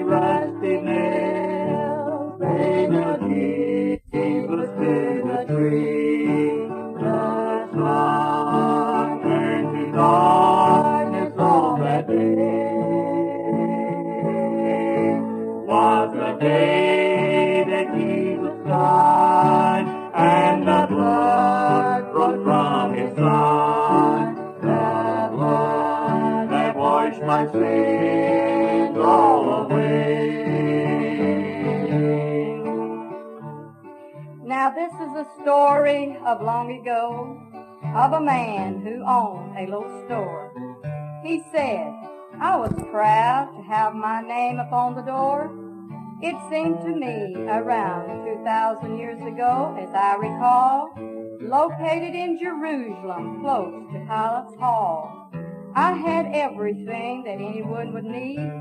rusty nails, they nailed Jesus to the tree. The sun turned to darkness on that day. Was the day that Jesus died, and the blood flowed from his side. The blood that washed my sins all away. Now this is a story of long ago, of a man who owned a little store. He said, I was proud to have my name upon the door. It seemed to me around 2,000 years ago, as I recall, located in Jerusalem, close to Pilate's Hall. I had everything that anyone would need.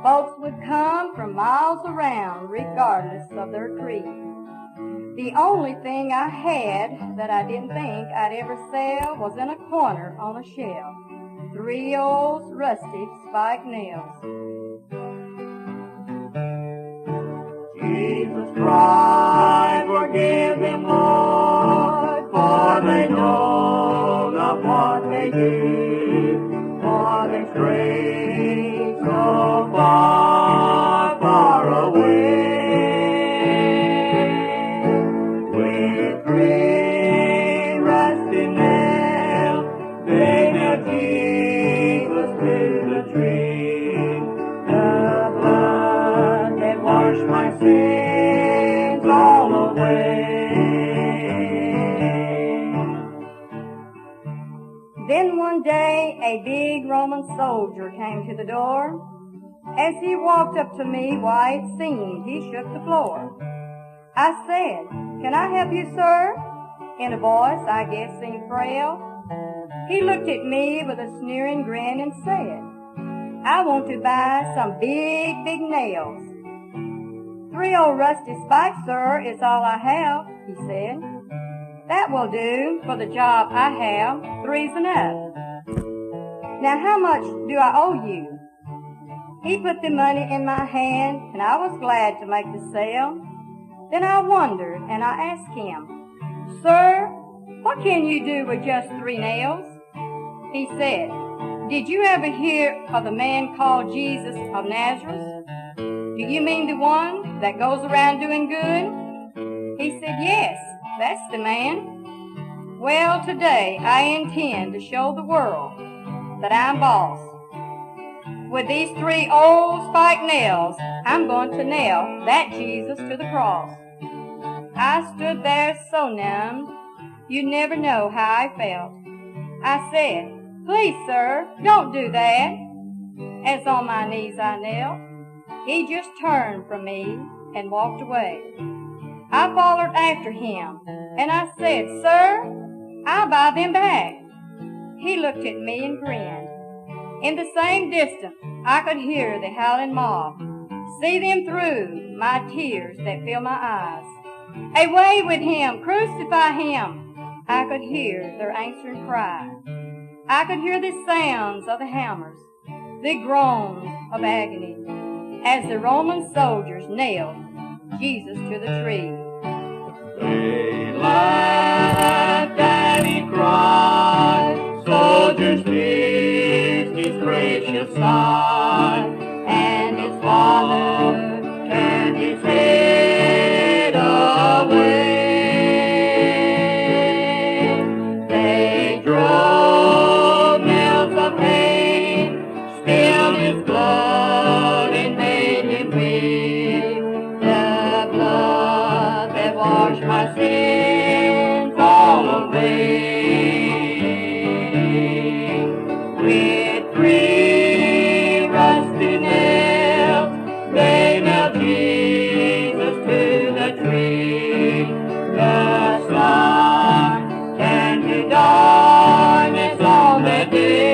Folks would come from miles around, regardless of their creed. The only thing I had that I didn't think I'd ever sell was in a corner on a shelf, 3 old rusty spike nails. Jesus cried, forgive them, Lord, for they know not what they do. For they stray so far, far away. With 3 rusty nails, they nailed Jesus to the tree. The blood that washed my sins all away. Then one day a big Roman soldier came to the door. As he walked up to me, why, it seemed he shook the floor. I said, can I help you, sir? In a voice I guess seemed frail. He looked at me with a sneering grin and said, I want to buy some big, big nails. 3 old rusty spikes, sir, is all I have, he said. That will do for the job I have. 3's enough. Now how much do I owe you? He put the money in my hand, and I was glad to make the sale. Then I wondered, and I asked him, Sir, what can you do with just 3 nails? He said, did you ever hear of the man called Jesus of Nazareth? Do you mean the one that goes around doing good? He said, yes, that's the man. Well, today I intend to show the world that I'm boss. With these 3 old spike nails, I'm going to nail that Jesus to the cross. I stood there so numbed, you'd never know how I felt. I said, please, sir, don't do that. As on my knees I knelt, he just turned from me and walked away. I followed after him, and I said, Sir, I'll buy them back. He looked at me and grinned. In the same distance, I could hear the howling mob, see them through my tears that filled my eyes. Away with him! Crucify him! I could hear their answering cry. I could hear the sounds of the hammers, the groans of agony, as the Roman soldiers nailed Jesus to the tree. They laughed and he cried, soldiers pierced his gracious side, and his father turned his head away. They drove nails of pain, spilled his blood and made him weep. The blood that washed my sins all away. With 3 rusty nails, they nailed Jesus to the tree. The sun turned to darkness on that day.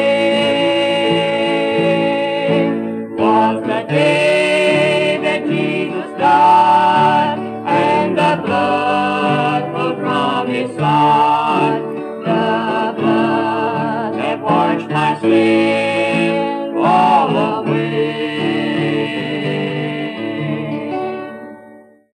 Was the day that Jesus died, and the blood flowed from his side. The blood that washed my sins